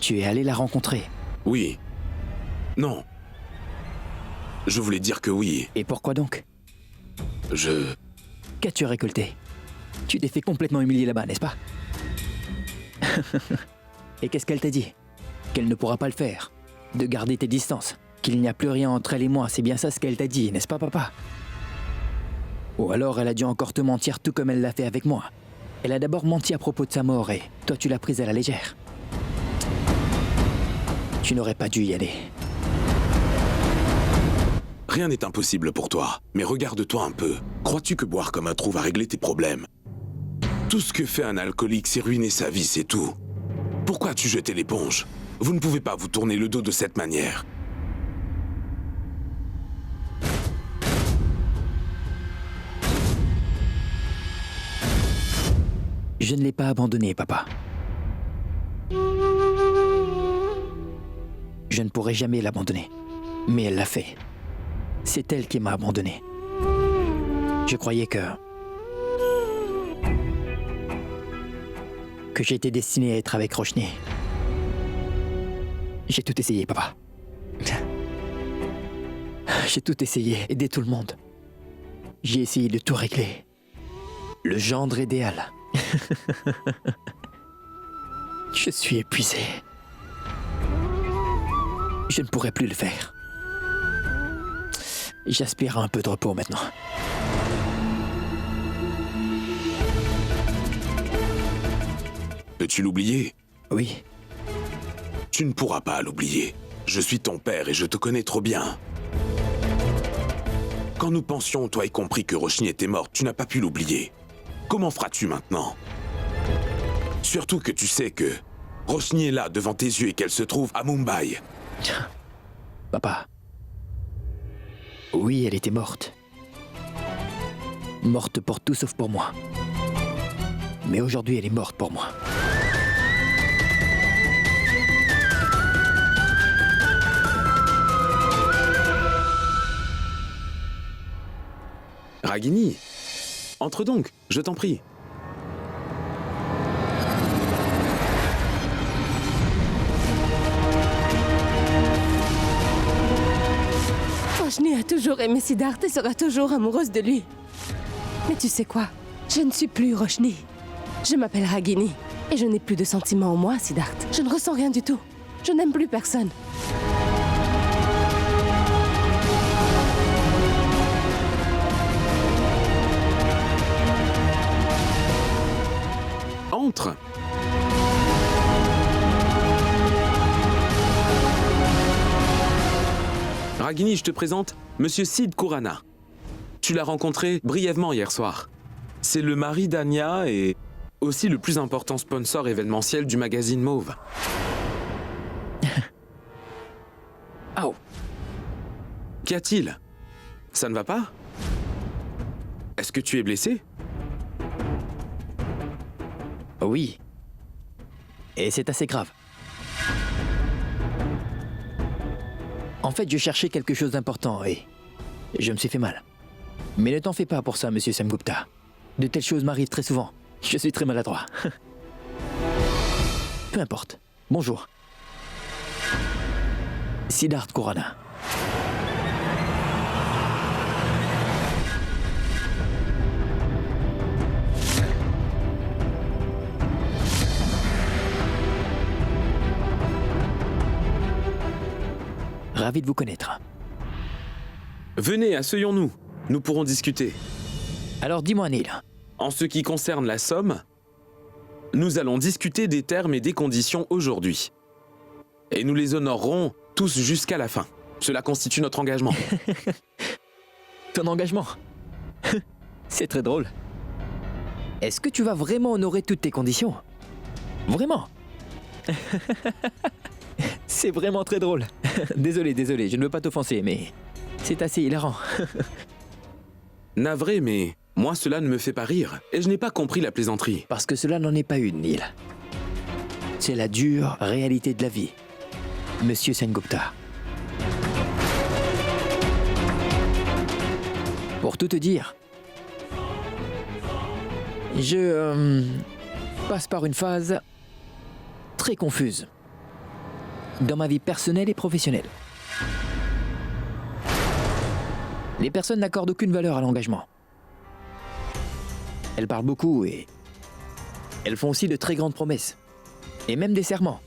Tu es allé la rencontrer. Oui. Non. Je voulais dire que oui. Et pourquoi donc? Je... Qu'as-tu récolté? Tu t'es fait complètement humilier là-bas, n'est-ce pas? Et qu'est-ce qu'elle t'a dit? Qu'elle ne pourra pas le faire. De garder tes distances. Qu'il n'y a plus rien entre elle et moi, c'est bien ça ce qu'elle t'a dit, n'est-ce pas, papa? Ou alors elle a dû encore te mentir tout comme elle l'a fait avec moi. Elle a d'abord menti à propos de sa mort et toi tu l'as prise à la légère. Tu n'aurais pas dû y aller. Rien n'est impossible pour toi, mais regarde-toi un peu. Crois-tu que boire comme un trou va régler tes problèmes? Tout ce que fait un alcoolique, c'est ruiner sa vie, c'est tout. Pourquoi as-tu jeté l'éponge? Vous ne pouvez pas vous tourner le dos de cette manière. Je ne l'ai pas abandonnée, papa. Je ne pourrai jamais l'abandonner. Mais elle l'a fait. C'est elle qui m'a abandonné. Je croyais que j'étais destiné à être avec Roshni. J'ai tout essayé, papa. J'ai tout essayé, aider tout le monde. J'ai essayé de tout régler. Le gendre idéal. Je suis épuisé. Je ne pourrai plus le faire. J'aspire à un peu de repos maintenant. Peux-tu l'oublier? Oui. Tu ne pourras pas l'oublier. Je suis ton père et je te connais trop bien. Quand nous pensions, toi y compris, que Roshni était morte, tu n'as pas pu l'oublier. Comment feras-tu maintenant? Surtout que tu sais que Roshni est là devant tes yeux et qu'elle se trouve à Mumbai. Papa. Oui, elle était morte. Morte pour tout sauf pour moi. Mais aujourd'hui, elle est morte pour moi. Ragini, entre donc, je t'en prie. Roshni a toujours aimé Siddharth et sera toujours amoureuse de lui. Mais tu sais quoi? Je ne suis plus Roshni. Je m'appelle Ragini. Et je n'ai plus de sentiments en moi, Siddharth. Je ne ressens rien du tout. Je n'aime plus personne. Entre. Ragini, je te présente Monsieur Sid Khurana. Tu l'as rencontré brièvement hier soir. C'est le mari d'Anya et aussi le plus important sponsor événementiel du magazine Mauve. Oh. Qu'y a-t-il? Ça ne va pas? Est-ce que tu es blessé? Oui. Et c'est assez grave. En fait, je cherchais quelque chose d'important et je me suis fait mal. Mais ne t'en fais pas pour ça, monsieur Sengupta. De telles choses m'arrivent très souvent. Je suis très maladroit. Peu importe. Bonjour. Siddharth Khurana. Ravi de vous connaître. Venez, asseyons-nous. Nous pourrons discuter. Alors dis-moi, Neil. En ce qui concerne la somme, nous allons discuter des termes et des conditions aujourd'hui. Et nous les honorerons tous jusqu'à la fin. Cela constitue notre engagement. Ton engagement? C'est très drôle. Est-ce que tu vas vraiment honorer toutes tes conditions? Vraiment? C'est vraiment très drôle. Désolé, je ne veux pas t'offenser, mais c'est assez hilarant. Navré, mais moi cela ne me fait pas rire. Et je n'ai pas compris la plaisanterie. Parce que cela n'en est pas une, Neil. C'est la dure réalité de la vie, monsieur Sengupta. Pour tout te dire, je passe par une phase très confuse. dans ma vie personnelle et professionnelle. Les personnes n'accordent aucune valeur à l'engagement. Elles parlent beaucoup et elles font aussi de très grandes promesses, et même des serments.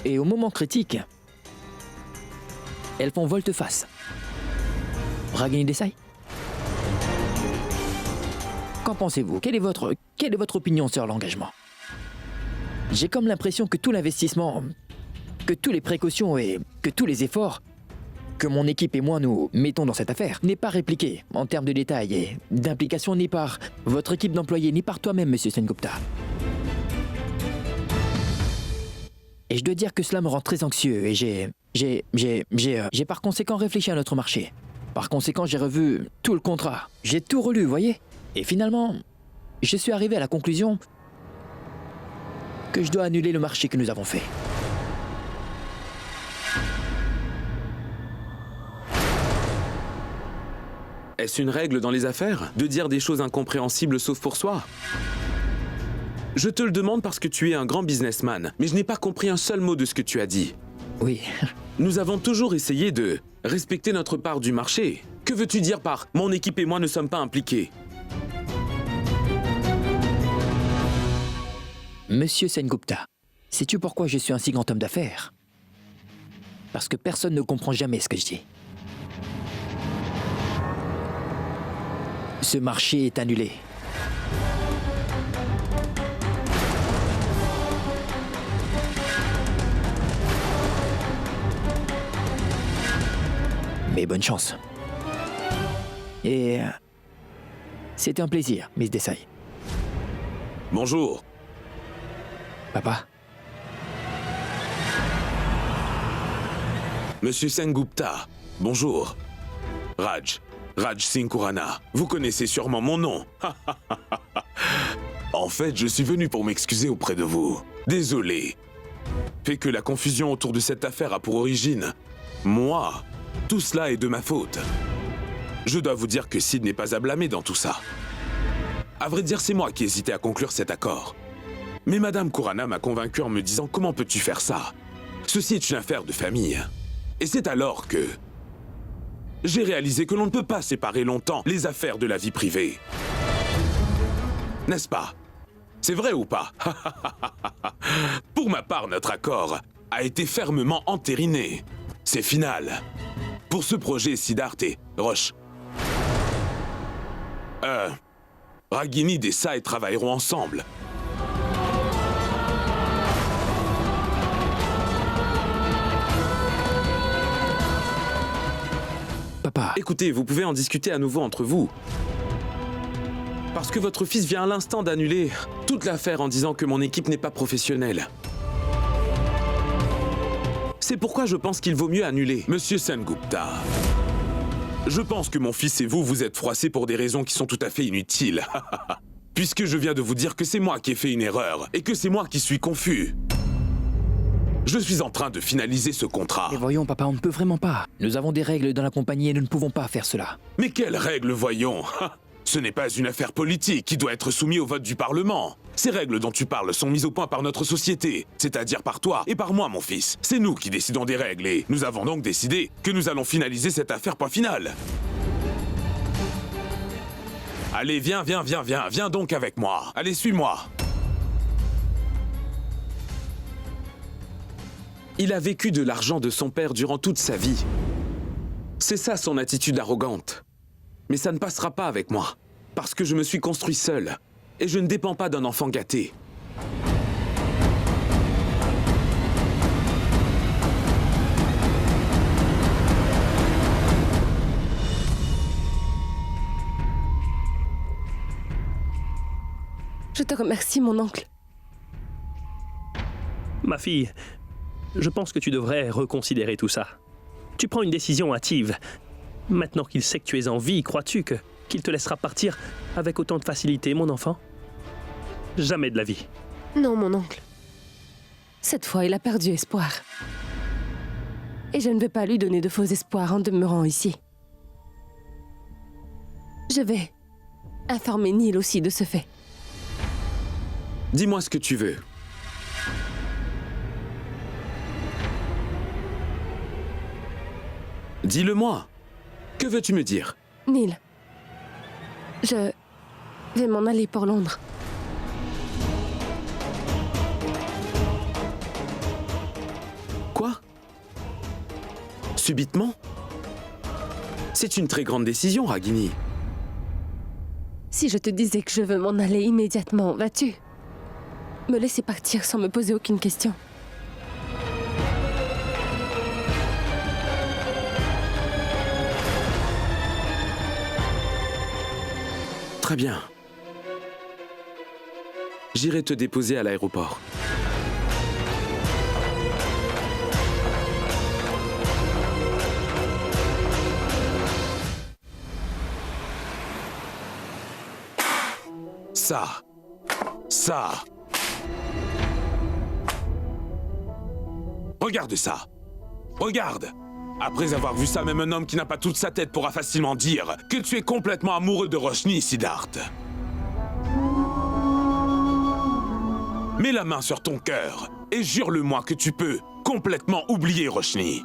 Et au moment critique, elles font volte-face. Ragini Desai? Qu'en pensez-vous? Quelle est votre opinion sur l'engagement? J'ai comme l'impression que tout l'investissement, que toutes les précautions et que tous les efforts que mon équipe et moi nous mettons dans cette affaire n'est pas répliqué en termes de détails et d'implication ni par votre équipe d'employés ni par toi-même, Monsieur Sengupta. Et je dois dire que cela me rend très anxieux et j'ai par conséquent réfléchi à notre marché. Par conséquent, j'ai revu tout le contrat. J'ai tout relu, voyez? Et finalement, je suis arrivé à la conclusion que je dois annuler le marché que nous avons fait. Est-ce une règle dans les affaires de dire des choses incompréhensibles sauf pour soi? Je te le demande parce que tu es un grand businessman, mais je n'ai pas compris un seul mot de ce que tu as dit. Oui. Nous avons toujours essayé de respecter notre part du marché. Que veux-tu dire par « mon équipe et moi ne sommes pas impliqués » ? Monsieur Sengupta, sais-tu pourquoi je suis un si grand homme d'affaires? Parce que personne ne comprend jamais ce que je dis. Ce marché est annulé. Mais bonne chance. Et c'était un plaisir, Miss Desai. Bonjour. Papa? Monsieur Sengupta, bonjour. Raj Singh Khurana. Vous connaissez sûrement mon nom. En fait, je suis venu pour m'excuser auprès de vous. Désolé. Fait que la confusion autour de cette affaire a pour origine moi. Tout cela est de ma faute. Je dois vous dire que Sid n'est pas à blâmer dans tout ça. À vrai dire, c'est moi qui hésitais à conclure cet accord. Mais Madame Khurana m'a convaincu en me disant « Comment peux-tu faire ça? Ceci est une affaire de famille. » Et c'est alors que j'ai réalisé que l'on ne peut pas séparer longtemps les affaires de la vie privée. N'est-ce pas? C'est vrai ou pas? Pour ma part, notre accord a été fermement entériné. C'est final. Pour ce projet, Siddharth et Roche. Ragini Desai travailleront ensemble. Papa. Écoutez, vous pouvez en discuter à nouveau entre vous. Parce que votre fils vient à l'instant d'annuler toute l'affaire en disant que mon équipe n'est pas professionnelle. C'est pourquoi je pense qu'il vaut mieux annuler. Monsieur Sengupta, je pense que mon fils et vous, vous êtes froissés pour des raisons qui sont tout à fait inutiles. Puisque je viens de vous dire que c'est moi qui ai fait une erreur et que c'est moi qui suis confus. Je suis en train de finaliser ce contrat. Et voyons, papa, on ne peut vraiment pas. Nous avons des règles dans la compagnie et nous ne pouvons pas faire cela. Mais quelles règles, voyons? Ce n'est pas une affaire politique qui doit être soumise au vote du Parlement. Ces règles dont tu parles sont mises au point par notre société, c'est-à-dire par toi et par moi, mon fils. C'est nous qui décidons des règles et nous avons donc décidé que nous allons finaliser cette affaire point final. Allez, viens donc avec moi. Allez, suis-moi. Il a vécu de l'argent de son père durant toute sa vie. C'est ça son attitude arrogante. Mais ça ne passera pas avec moi, parce que je me suis construit seul, et je ne dépends pas d'un enfant gâté. Je te remercie, mon oncle. Ma fille, je pense que tu devrais reconsidérer tout ça. Tu prends une décision hâtive. Maintenant qu'il sait que tu es en vie, crois-tu qu'il te laissera partir avec autant de facilité, mon enfant? Jamais de la vie. Non, mon oncle. Cette fois, il a perdu espoir. Et je ne vais pas lui donner de faux espoirs en demeurant ici. Je vais informer Neil aussi de ce fait. Dis-moi ce que tu veux. Dis-le-moi. Que veux-tu me dire? Neil, je vais m'en aller pour Londres. Quoi? Subitement? C'est une très grande décision, Ragini. Si je te disais que je veux m'en aller immédiatement, vas-tu me laisser partir sans me poser aucune question? Très bien. J'irai te déposer à l'aéroport. Ça. Regarde ça. Regarde. Après avoir vu ça, même un homme qui n'a pas toute sa tête pourra facilement dire que tu es complètement amoureux de Roshni, Siddharth. Mets la main sur ton cœur et jure-le-moi que tu peux complètement oublier Roshni.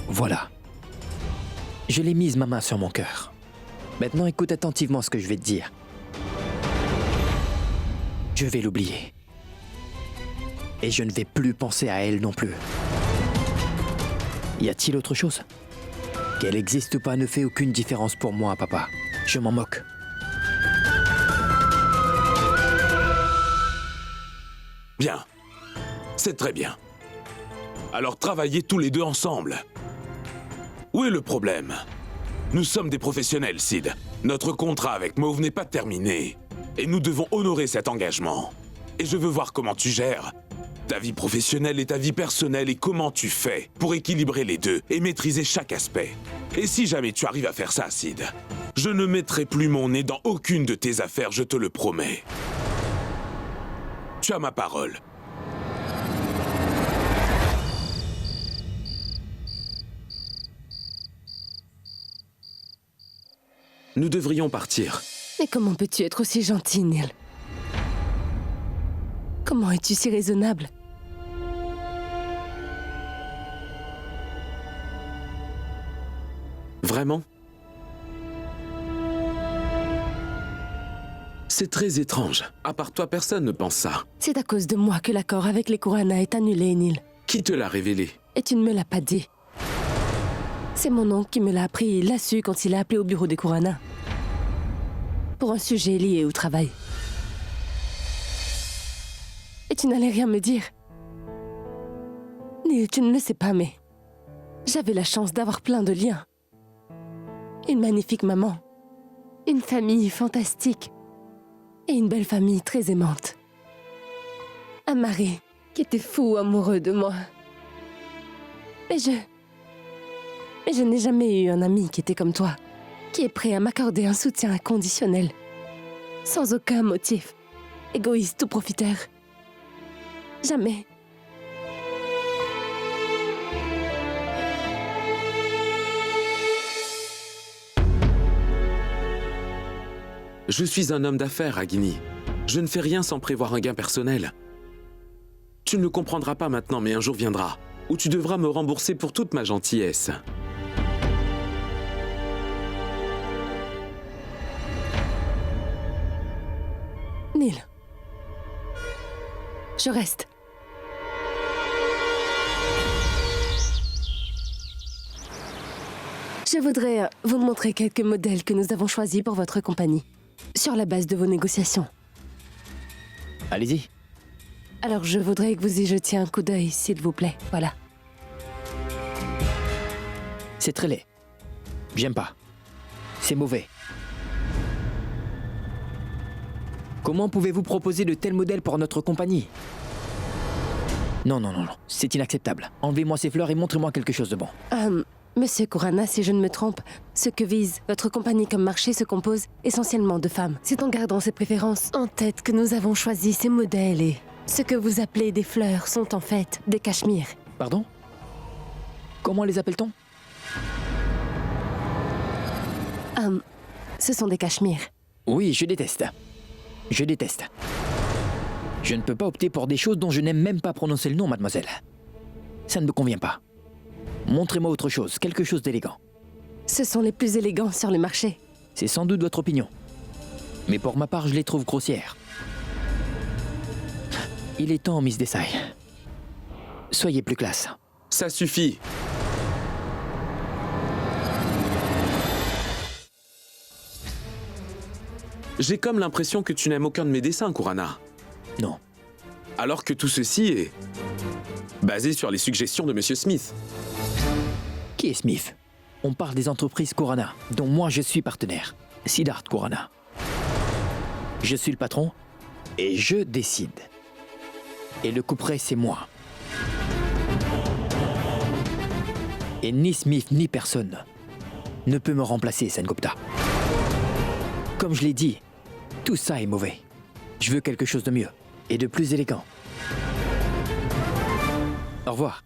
Voilà. Je l'ai mise ma main sur mon cœur. Maintenant, écoute attentivement ce que je vais te dire. Je vais l'oublier. Et je ne vais plus penser à elle non plus. Y a-t-il autre chose? Qu'elle existe ou pas ne fait aucune différence pour moi, papa. Je m'en moque. Bien. C'est très bien. Alors travaillez tous les deux ensemble. Où est le problème? Nous sommes des professionnels, Sid. Notre contrat avec Mauve n'est pas terminé. Et nous devons honorer cet engagement. Et je veux voir comment tu gères ta vie professionnelle et ta vie personnelle et comment tu fais pour équilibrer les deux et maîtriser chaque aspect. Et si jamais tu arrives à faire ça, Sid, je ne mettrai plus mon nez dans aucune de tes affaires, je te le promets. Tu as ma parole. Nous devrions partir. Mais comment peux-tu être aussi gentil, Neil? Comment es-tu si raisonnable? Vraiment? C'est très étrange. À part toi, personne ne pense ça. C'est à cause de moi que l'accord avec les Kurana est annulé, Neil. Qui te l'a révélé? Et tu ne me l'as pas dit. C'est mon oncle qui me l'a appris et il l'a su quand il a appelé au bureau des Kurana. Pour un sujet lié au travail. Et tu n'allais rien me dire. Neil, tu ne le sais pas, mais j'avais la chance d'avoir plein de liens. Une magnifique maman. Une famille fantastique. Et une belle famille très aimante. Un mari qui était fou amoureux de moi. Mais je n'ai jamais eu un ami qui était comme toi, qui est prêt à m'accorder un soutien inconditionnel, sans aucun motif, égoïste ou profiteur. Jamais. Je suis un homme d'affaires, Ragini. Je ne fais rien sans prévoir un gain personnel. Tu ne le comprendras pas maintenant, mais un jour viendra où tu devras me rembourser pour toute ma gentillesse. Neil. Je reste. Je voudrais vous montrer quelques modèles que nous avons choisis pour votre compagnie, sur la base de vos négociations. Allez-y. Alors je voudrais que vous y jetiez un coup d'œil, s'il vous plaît. Voilà. C'est très laid. J'aime pas. C'est mauvais. Comment pouvez-vous proposer de tels modèles pour notre compagnie? Non, c'est inacceptable. Enlevez-moi ces fleurs et montrez-moi quelque chose de bon. Monsieur Kurana, si je ne me trompe, ce que vise votre compagnie comme marché se compose essentiellement de femmes. C'est en gardant ces préférences en tête que nous avons choisi ces modèles et ce que vous appelez des fleurs sont en fait des cachemires. Pardon? Comment les appelle-t-on? Ce sont des cachemires. Oui, je déteste. Je déteste. Je ne peux pas opter pour des choses dont je n'aime même pas prononcer le nom, mademoiselle. Ça ne me convient pas. Montrez-moi autre chose, quelque chose d'élégant. Ce sont les plus élégants sur le marché. C'est sans doute votre opinion. Mais pour ma part, je les trouve grossières. Il est temps, Miss Desai. Soyez plus classe. Ça suffit. J'ai comme l'impression que tu n'aimes aucun de mes dessins, Kurana. Non. Alors que tout ceci est basé sur les suggestions de Monsieur Smith. Qui est Smith? On parle des entreprises Kurana, dont moi je suis partenaire. Siddharth Kurana. Je suis le patron et je décide. Et le couperet, c'est moi. Et ni Smith ni personne ne peut me remplacer, Sengupta. Comme je l'ai dit, tout ça est mauvais. Je veux quelque chose de mieux et de plus élégant. Au revoir,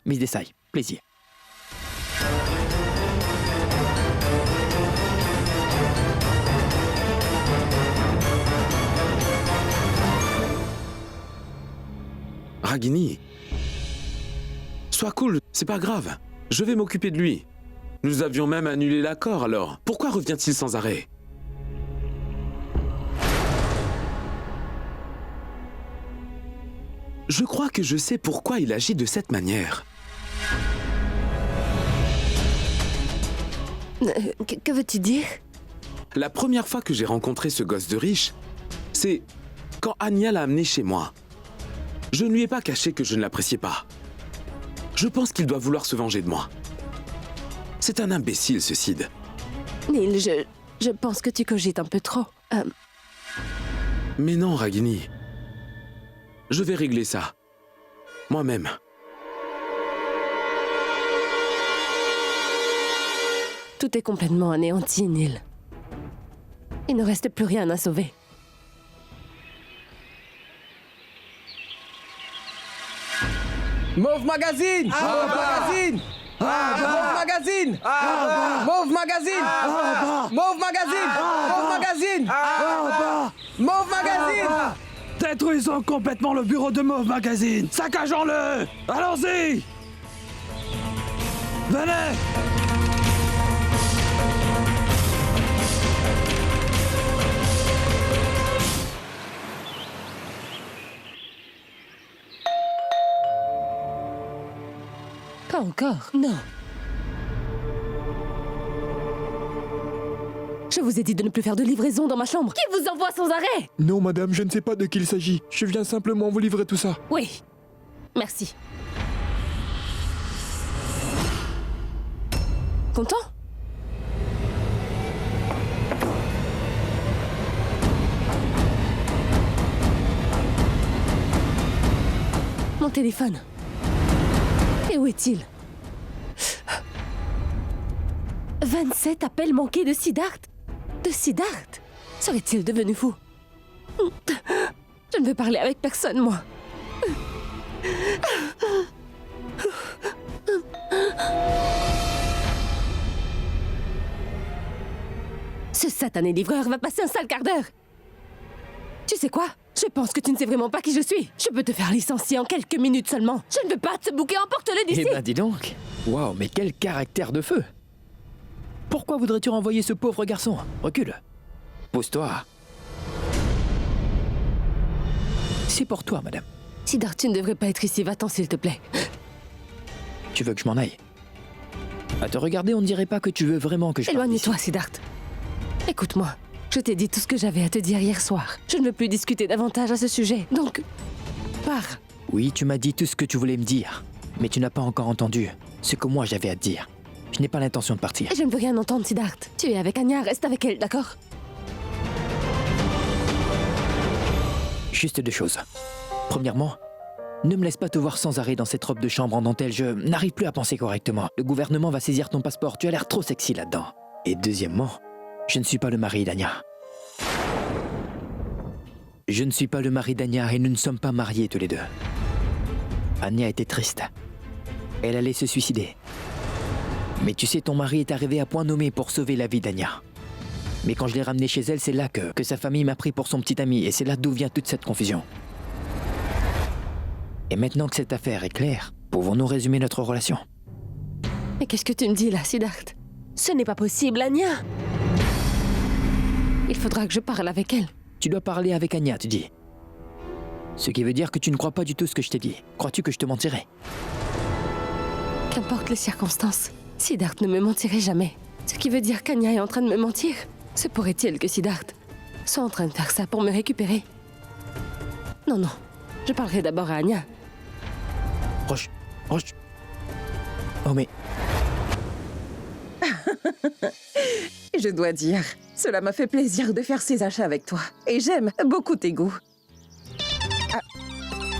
Miss Desai. Plaisir. Ragini, sois cool, c'est pas grave. Je vais m'occuper de lui. Nous avions même annulé l'accord, alors pourquoi revient-il sans arrêt? Je crois que je sais pourquoi il agit de cette manière. Que veux-tu dire? La première fois que j'ai rencontré ce gosse de riche, c'est quand Anya l'a amené chez moi. Je ne lui ai pas caché que je ne l'appréciais pas. Je pense qu'il doit vouloir se venger de moi. C'est un imbécile, ce Sid. Neil, je pense que tu cogites un peu trop. Mais non, Ragini. Je vais régler ça. Moi-même. Tout est complètement anéanti, Neil. Il ne reste plus rien à sauver. Mauve Magazine! Mauve Magazine! Mauve Magazine! Mauve Magazine! Mauve Magazine! Mauve Magazine! Mauve Magazine! Détruisons complètement le bureau de Mauve Magazine! Saccageons-le! Allons-y! Venez! Pas encore, non. Je vous ai dit de ne plus faire de livraison dans ma chambre. Qui vous envoie sans arrêt? Non, madame, je ne sais pas de qui il s'agit. Je viens simplement vous livrer tout ça. Oui. Merci. Content? Mon téléphone. Et où est-il? 27 appels manqués de Siddharth? De Siddharth? Serait-il devenu fou? Je ne veux parler avec personne, moi. Ce satané livreur va passer un sale quart d'heure. Tu sais quoi? Je pense que tu ne sais vraiment pas qui je suis. Je peux te faire licencier en quelques minutes seulement. Je ne veux pas te bouquer, emporte-le d'ici. Eh ben dis donc. Waouh, mais quel caractère de feu. Pourquoi voudrais-tu renvoyer ce pauvre garçon? Recule. Pose-toi. C'est pour toi, madame. Siddharth, tu ne devrais pas être ici. Va-t'en, s'il te plaît. Tu veux que je m'en aille? À te regarder, on ne dirait pas que tu veux vraiment que je parte Éloigne-toi, d'ici. Siddharth. Écoute-moi. Je t'ai dit tout ce que j'avais à te dire hier soir. Je ne veux plus discuter davantage à ce sujet. Donc, pars. Oui, tu m'as dit tout ce que tu voulais me dire. Mais tu n'as pas encore entendu ce que moi j'avais à te dire. Je n'ai pas l'intention de partir. Et je ne veux rien entendre, Siddharth. Tu es avec Anya, reste avec elle, d'accord? Juste deux choses. Premièrement, ne me laisse pas te voir sans arrêt dans cette robe de chambre en dentelle. Je n'arrive plus à penser correctement. Le gouvernement va saisir ton passeport. Tu as l'air trop sexy là-dedans. Et deuxièmement, je ne suis pas le mari d'Anya. Je ne suis pas le mari d'Anya et nous ne sommes pas mariés tous les deux. Anya était triste. Elle allait se suicider. Mais tu sais, ton mari est arrivé à point nommé pour sauver la vie d'Anya. Mais quand je l'ai ramenée chez elle, c'est là que sa famille m'a pris pour son petit ami. Et c'est là d'où vient toute cette confusion. Et maintenant que cette affaire est claire, pouvons-nous résumer notre relation? Mais qu'est-ce que tu me dis là, Siddharth? Ce n'est pas possible, Anya! Il faudra que je parle avec elle. Tu dois parler avec Anya, tu dis. Ce qui veut dire que tu ne crois pas du tout ce que je t'ai dit. Crois-tu que je te mentirais? Qu'importe les circonstances, Siddharth ne me mentirait jamais. Ce qui veut dire qu'Anya est en train de me mentir. Se pourrait-il que Siddharth soit en train de faire ça pour me récupérer? Non, non. Je parlerai d'abord à Anya. Roche. Oh mais... Je dois dire, cela m'a fait plaisir de faire ces achats avec toi. Et j'aime beaucoup tes goûts.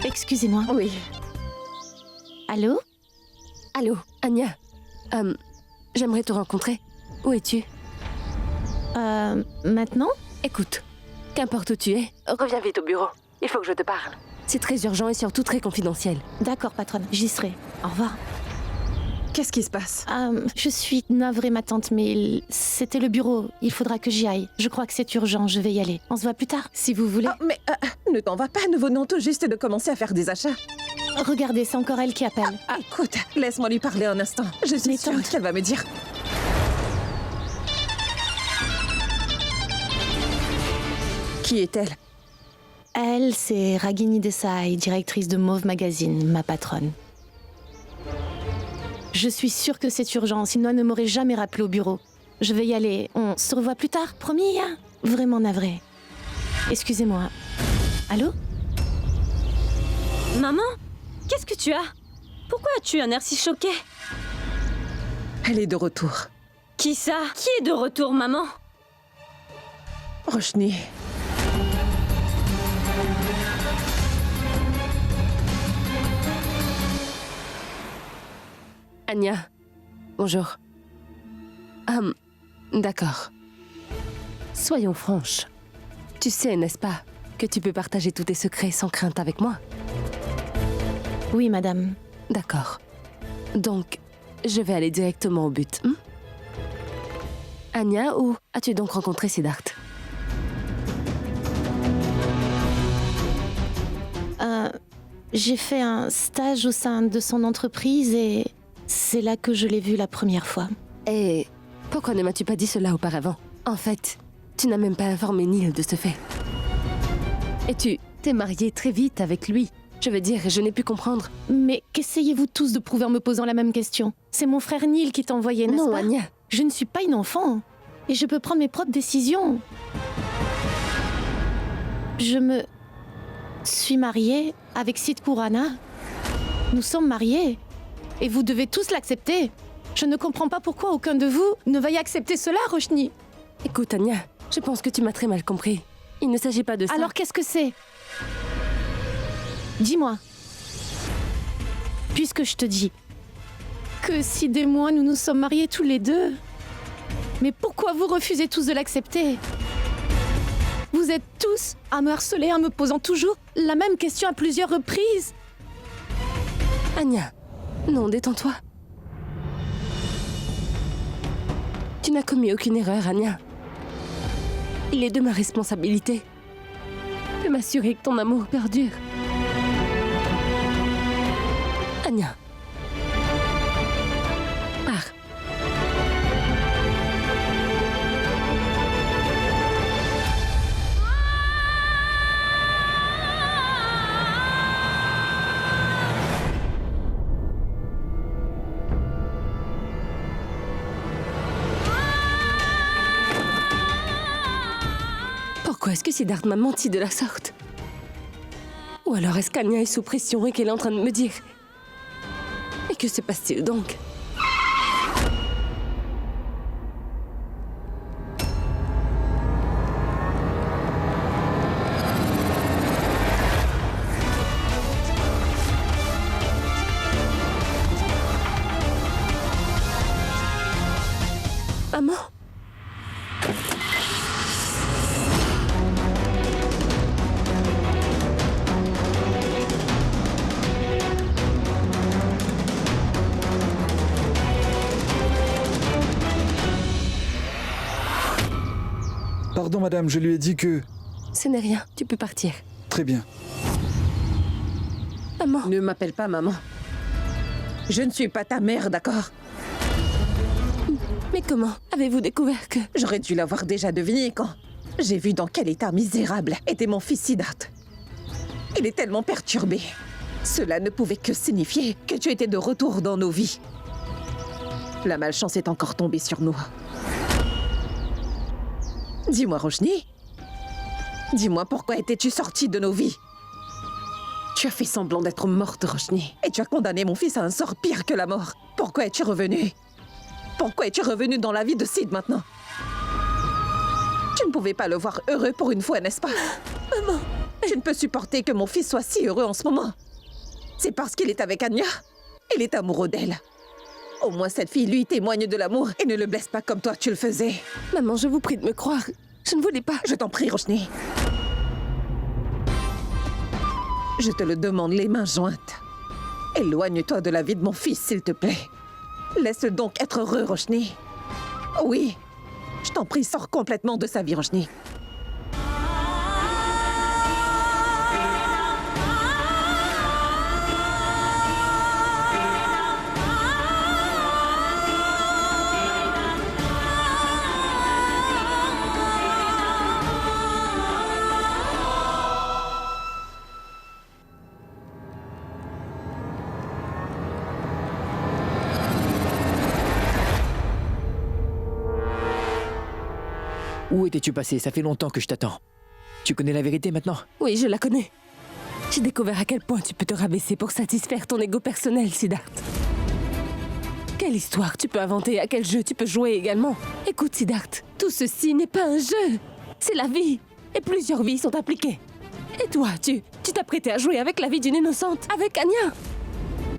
Excusez-moi. Oui. Allô? Allô, Anya. J'aimerais te rencontrer. Où es-tu? Maintenant? Écoute, qu'importe où tu es, reviens vite au bureau. Il faut que je te parle. C'est très urgent et surtout très confidentiel. D'accord, patronne, j'y serai. Au revoir. Qu'est-ce qui se passe? Je suis navrée, ma tante, mais c'était le bureau. Il faudra que j'y aille. Je crois que c'est urgent, je vais y aller. On se voit plus tard, si vous voulez. Mais ne t'en va pas, nous venons tout juste de commencer à faire des achats. Regardez, c'est encore elle qui appelle. Écoute, laisse-moi lui parler un instant. Je suis Mais sûre tante. qu'elle va me dire. Qui est-elle? Elle, c'est Ragini Desai, directrice de Mauve Magazine, ma patronne. Je suis sûre que c'est urgent, sinon elle ne m'aurait jamais rappelé au bureau. Je vais y aller. On se revoit plus tard, promis, hein? Vraiment navrée. Excusez-moi. Allô? Maman, qu'est-ce que tu as? Pourquoi as-tu un air si choqué? Elle est de retour. Qui ça? Qui est de retour, maman? Roshni. Anya. Bonjour. D'accord. Soyons franches. Tu sais, n'est-ce pas, que tu peux partager tous tes secrets sans crainte avec moi? Oui, madame. D'accord. Donc, je vais aller directement au but. Anya, où as-tu donc rencontré Siddharth? J'ai fait un stage au sein de son entreprise et c'est là que je l'ai vu la première fois. Et pourquoi ne m'as-tu pas dit cela auparavant? En fait, tu n'as même pas informé Neil de ce fait. Et tu t'es mariée très vite avec lui. Je veux dire, je n'ai pu comprendre. Mais qu'essayez-vous tous de prouver en me posant la même question? C'est mon frère Neil qui t'a envoyé, n'est-ce Non, pas? Anya. Je ne suis pas une enfant. Et je peux prendre mes propres décisions. Je me suis mariée avec Sid Kurana. Nous sommes mariés. Et vous devez tous l'accepter. Je ne comprends pas pourquoi aucun de vous ne va y accepter cela, Roshni. Écoute, Anya, je pense que tu m'as très mal compris. Il ne s'agit pas de ça. Alors qu'est-ce que c'est? Dis-moi. Puisque je te dis que Sid et moi, nous nous sommes mariés tous les deux. Mais pourquoi vous refusez tous de l'accepter? Vous êtes tous à me harceler en me posant toujours la même question à plusieurs reprises. Anya, non, détends-toi. Tu n'as commis aucune erreur, Anya. Il est de ma responsabilité de m'assurer que ton amour perdure. Anya. Pars. Pourquoi est-ce que Siddharth m'a menti de la sorte? Ou alors est-ce qu'Anya est sous pression et qu'elle est en train de me dire? Et que se passe-t-il donc? Maman? Pardon madame, je lui ai dit que... Ce n'est rien, tu peux partir. Très bien. Maman. Ne m'appelle pas maman. Je ne suis pas ta mère, d'accord? Mais comment avez-vous découvert que... J'aurais dû l'avoir déjà deviné quand j'ai vu dans quel état misérable était mon fils Siddharth. Il est tellement perturbé. Cela ne pouvait que signifier que tu étais de retour dans nos vies. La malchance est encore tombée sur nous. Dis-moi, Roshni. Dis-moi, pourquoi étais-tu sortie de nos vies? Tu as fait semblant d'être morte, Roshni. Et tu as condamné mon fils à un sort pire que la mort. Pourquoi es-tu revenue? Pourquoi es-tu revenue dans la vie de Sid maintenant? Tu ne pouvais pas le voir heureux pour une fois, n'est-ce pas? Maman. Je ne peux supporter que mon fils soit si heureux en ce moment. C'est parce qu'il est avec Anya. Il est amoureux d'elle. Au moins cette fille lui témoigne de l'amour et ne le blesse pas comme toi tu le faisais. Maman, je vous prie de me croire. Je ne voulais pas. Je t'en prie, Roshni. Je te le demande les mains jointes. Éloigne-toi de la vie de mon fils, s'il te plaît. Laisse-le donc être heureux, Roshni. Oui, je t'en prie, sors complètement de sa vie, Roshni. Où étais-tu passé? Ça fait longtemps que je t'attends. Tu connais la vérité maintenant? Oui, je la connais. J'ai découvert à quel point tu peux te rabaisser pour satisfaire ton ego personnel, Siddharth. Quelle histoire tu peux inventer, à quel jeu tu peux jouer également. Écoute, Siddharth, tout ceci n'est pas un jeu. C'est la vie. Et plusieurs vies sont impliquées. Et toi, tu t'apprêtais à jouer avec la vie d'une innocente, avec Anya.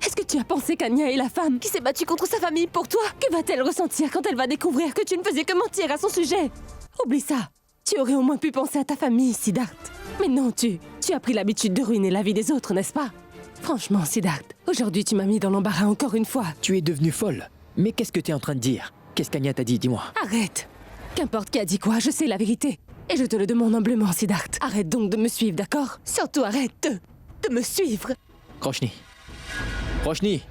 Est-ce que tu as pensé qu'Anya est la femme qui s'est battue contre sa famille pour toi? Que va-t-elle ressentir quand elle va découvrir que tu ne faisais que mentir à son sujet? Oublie ça. Tu aurais au moins pu penser à ta famille, Siddharth. Mais non, tu as pris l'habitude de ruiner la vie des autres, n'est-ce pas? Franchement, Siddharth, aujourd'hui tu m'as mis dans l'embarras encore une fois. Tu es devenue folle. Mais qu'est-ce que tu es en train de dire? Qu'est-ce qu'Anya t'a dit, dis-moi? Arrête. Qu'importe qui a dit quoi, je sais la vérité. Et je te le demande humblement, Siddharth. Arrête donc de me suivre, d'accord? Surtout arrête de me suivre. Roshni. Roshni.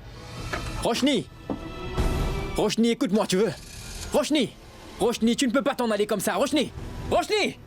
Roshni. Roshni, écoute-moi, tu veux? Roshni. Roshni, tu ne peux pas t'en aller comme ça, Roshni. Roshni.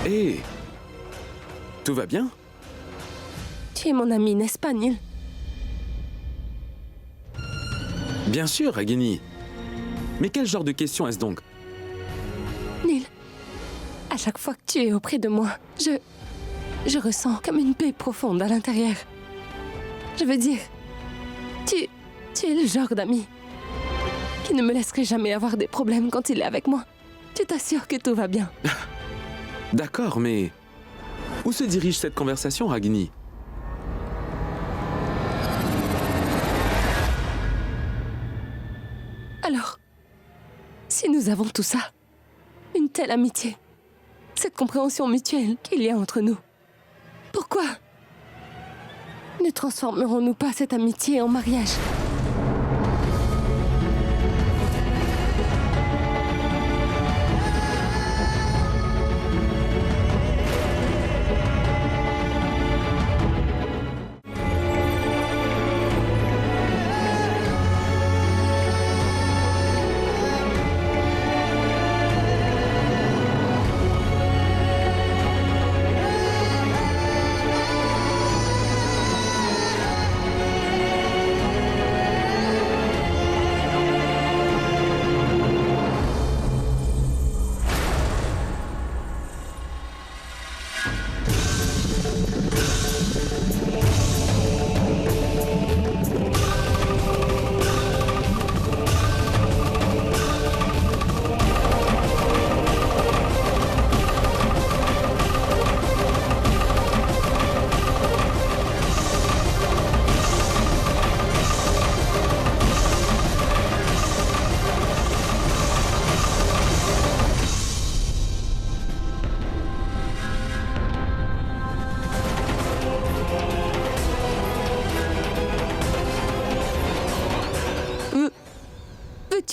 Hé, tout va bien? Tu es mon ami, n'est-ce pas, Neil? Bien sûr, Ragini. Mais quel genre de question est-ce donc? Neil, à chaque fois que tu es auprès de moi, je ressens comme une paix profonde à l'intérieur. Je veux dire, tu es le genre d'ami qui ne me laisserait jamais avoir des problèmes quand il est avec moi. Tu t'assures que tout va bien. D'accord, mais où se dirige cette conversation, Ragini? Alors, si nous avons tout ça, une telle amitié, cette compréhension mutuelle qu'il y a entre nous, pourquoi ne transformerons-nous pas cette amitié en mariage?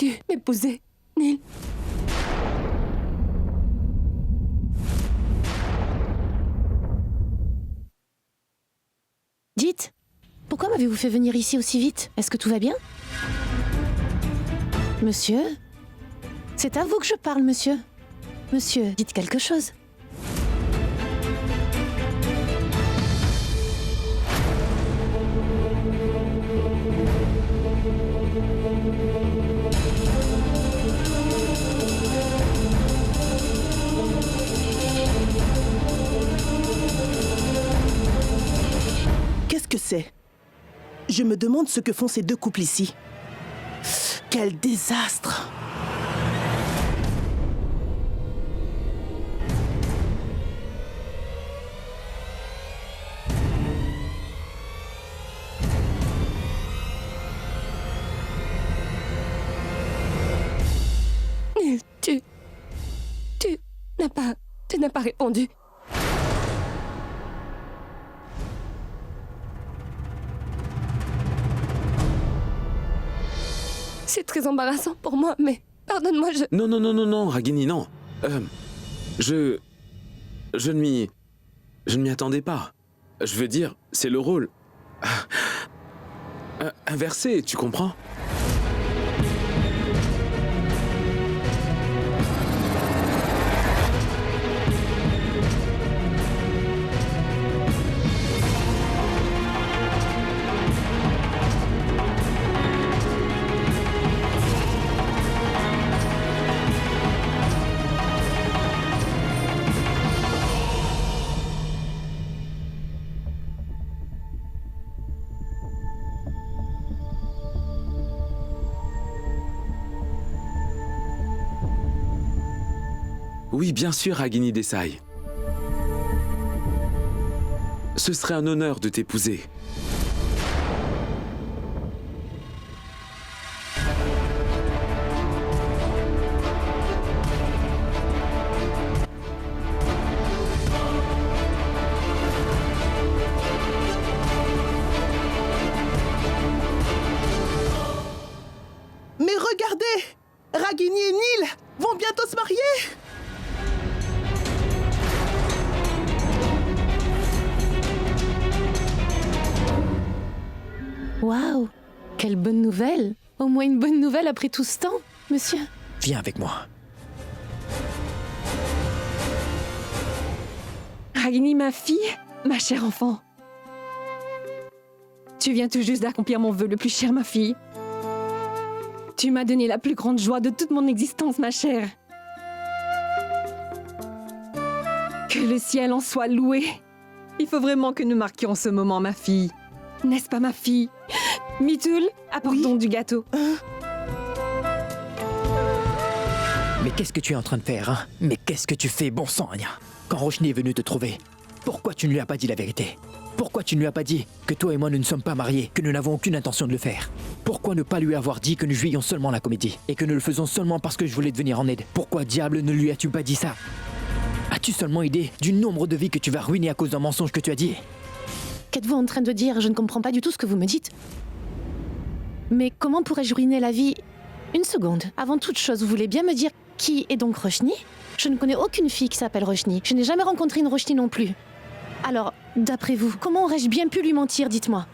veux-tu m'épouser, Neil? Dites, pourquoi m'avez-vous fait venir ici aussi vite? Est-ce que tout va bien? Monsieur? C'est à vous que je parle, monsieur. Monsieur, dites quelque chose. Qu'est-ce que c'est? Je me demande ce que font ces deux couples ici. Quel désastre! Neil, tu n'as pas répondu. C'est très embarrassant pour moi, mais pardonne-moi, je... Non, Ragini, non. Je ne m'y attendais pas. Je veux dire, c'est le rôle... inversé, tu comprends? Oui, bien sûr, Ragini Desai. Ce serait un honneur de t'épouser. Mais regardez! Ragini et Neil vont bientôt se marier! Waouh, quelle bonne nouvelle! Au moins une bonne nouvelle après tout ce temps, monsieur. Viens avec moi. Ragini, ma fille, ma chère enfant. Tu viens tout juste d'accomplir mon vœu le plus cher, ma fille. Tu m'as donné la plus grande joie de toute mon existence, ma chère. Que le ciel en soit loué. Il faut vraiment que nous marquions ce moment, ma fille. N'est-ce pas, ma fille? Mitoul, apporte donc du gâteau. Mais qu'est-ce que tu es en train de faire, hein? Mais qu'est-ce que tu fais, bon sang, Anya? Quand Roshni est venu te trouver, pourquoi tu ne lui as pas dit la vérité? Pourquoi tu ne lui as pas dit que toi et moi nous ne sommes pas mariés, que nous n'avons aucune intention de le faire? Pourquoi ne pas lui avoir dit que nous jouions seulement la comédie et que nous le faisons seulement parce que je voulais te venir en aide? Pourquoi diable ne lui as-tu pas dit ça? As-tu seulement idée du nombre de vies que tu vas ruiner à cause d'un mensonge que tu as dit? Qu'êtes-vous en train de dire? Je ne comprends pas du tout ce que vous me dites. Mais comment pourrais-je ruiner la vie? Une seconde. Avant toute chose, vous voulez bien me dire qui est donc Roshni? Je ne connais aucune fille qui s'appelle Roshni. Je n'ai jamais rencontré une Roshni non plus. Alors, d'après vous, comment aurais-je bien pu lui mentir, dites-moi?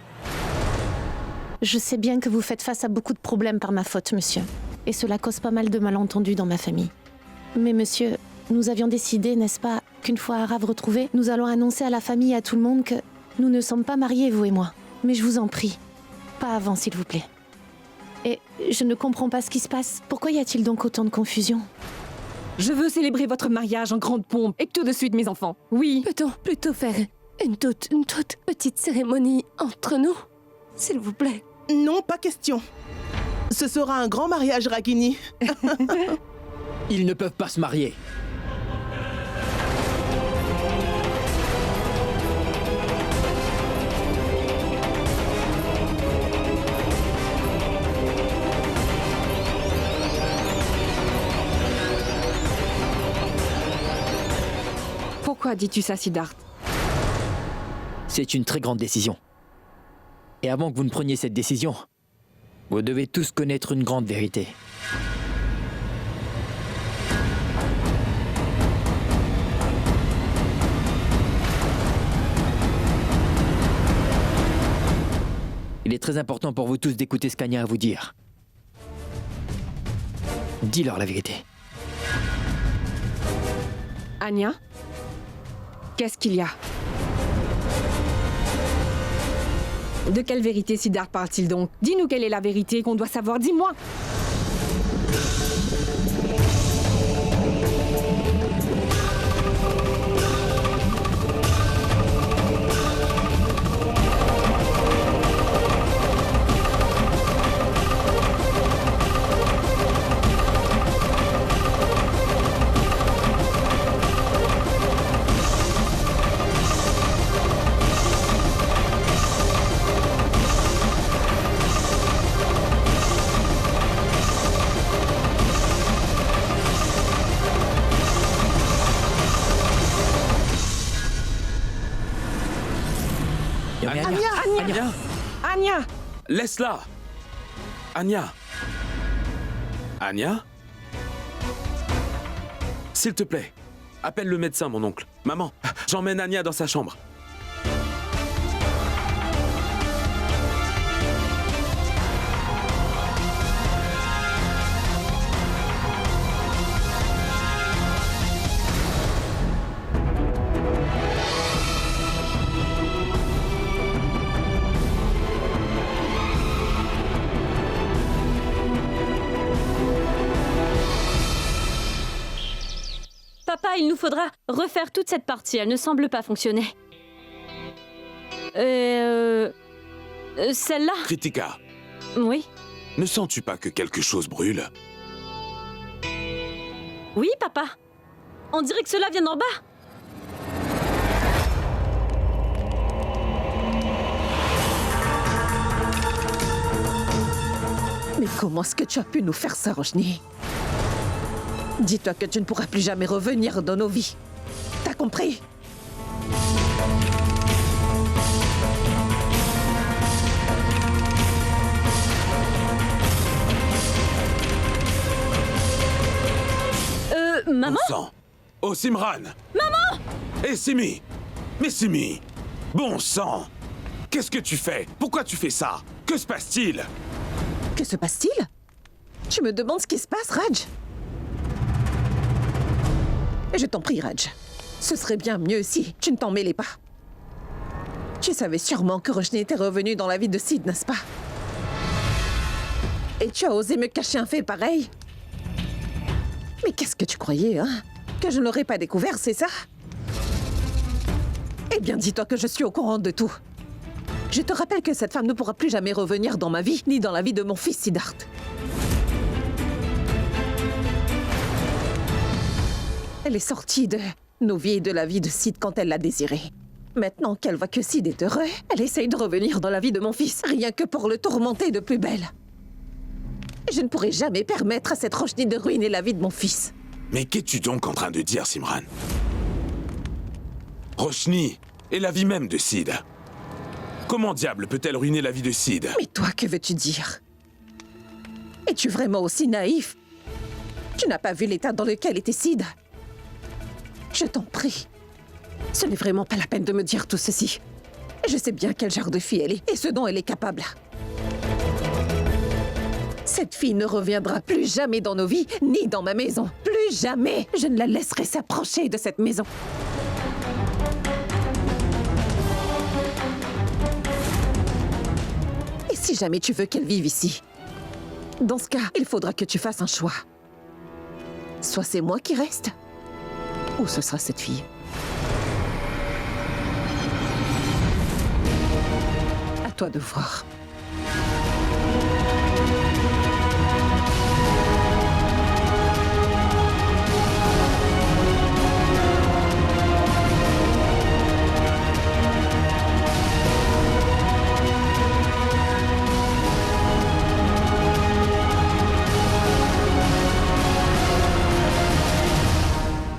Je sais bien que vous faites face à beaucoup de problèmes par ma faute, monsieur. Et cela cause pas mal de malentendus dans ma famille. Mais monsieur, nous avions décidé, n'est-ce pas, qu'une fois Arav retrouvé, nous allons annoncer à la famille et à tout le monde que nous ne sommes pas mariés, vous et moi. Mais je vous en prie, pas avant, s'il vous plaît. Et je ne comprends pas ce qui se passe. Pourquoi y a-t-il donc autant de confusion? Je veux célébrer votre mariage en grande pompe et tout de suite, mes enfants. Oui. Peut-on plutôt faire une toute petite cérémonie entre nous, s'il vous plaît? Non, pas question. Ce sera un grand mariage, Ragini. Ils ne peuvent pas se marier. Pourquoi dis-tu ça, Siddharth? C'est une très grande décision. Et avant que vous ne preniez cette décision, vous devez tous connaître une grande vérité. très important pour vous tous d'écouter ce qu'Anya a à vous dire. Dis-leur la vérité. Anya, qu'est-ce qu'il y a? De quelle vérité Siddharth parle-t-il donc? Dis-nous quelle est la vérité qu'on doit savoir, dis-moi! Anya! Laisse-la! Anya! Anya? S'il te plaît, appelle le médecin, mon oncle. Maman, j'emmène Anya dans sa chambre. Papa, il nous faudra refaire toute cette partie. Elle ne semble pas fonctionner. Celle-là? Kritika, Oui. ne sens-tu pas que quelque chose brûle? Oui, papa. On dirait que cela vient d'en bas. Mais comment est-ce que tu as pu nous faire ça, Roshni? Dis-toi que tu ne pourras plus jamais revenir dans nos vies. T'as compris? Maman? Bon sang! Oh, Simran! Maman! Et Simi! Mais Simi! Bon sang! Qu'est-ce que tu fais? Pourquoi tu fais ça? Que se passe-t-il? Que se passe-t-il? Tu me demandes ce qui se passe, Raj? Je t'en prie, Raj. Ce serait bien mieux si tu ne t'en mêlais pas. Tu savais sûrement que Roshni était revenu dans la vie de Sid, n'est-ce pas? Et tu as osé me cacher un fait pareil? Mais qu'est-ce que tu croyais, hein? Que je ne l'aurais pas découvert, c'est ça? Eh bien, dis-toi que je suis au courant de tout. Je te rappelle que cette femme ne pourra plus jamais revenir dans ma vie, ni dans la vie de mon fils Siddharth. Elle est sortie de nos vies et de la vie de Sid quand elle l'a désiré. Maintenant qu'elle voit que Sid est heureux, elle essaye de revenir dans la vie de mon fils, rien que pour le tourmenter de plus belle. Je ne pourrai jamais permettre à cette Roshni de ruiner la vie de mon fils. Mais qu'es-tu donc en train de dire, Simran? Roshni est la vie même de Sid. Comment diable peut-elle ruiner la vie de Sid? Mais toi, que veux-tu dire? Es-tu vraiment aussi naïf? Tu n'as pas vu l'état dans lequel était Sid? Je t'en prie. Ce n'est vraiment pas la peine de me dire tout ceci. Je sais bien quel genre de fille elle est et ce dont elle est capable. Cette fille ne reviendra plus jamais dans nos vies, ni dans ma maison. Plus jamais. Je ne la laisserai s'approcher de cette maison. Et si jamais tu veux qu'elle vive ici, dans ce cas, il faudra que tu fasses un choix. Soit c'est moi qui reste, ou ce sera cette fille. À toi de voir.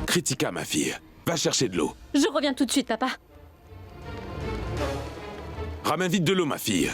Kritika, ma fille, va chercher de l'eau. Je reviens tout de suite, papa. Ramène vite de l'eau, ma fille.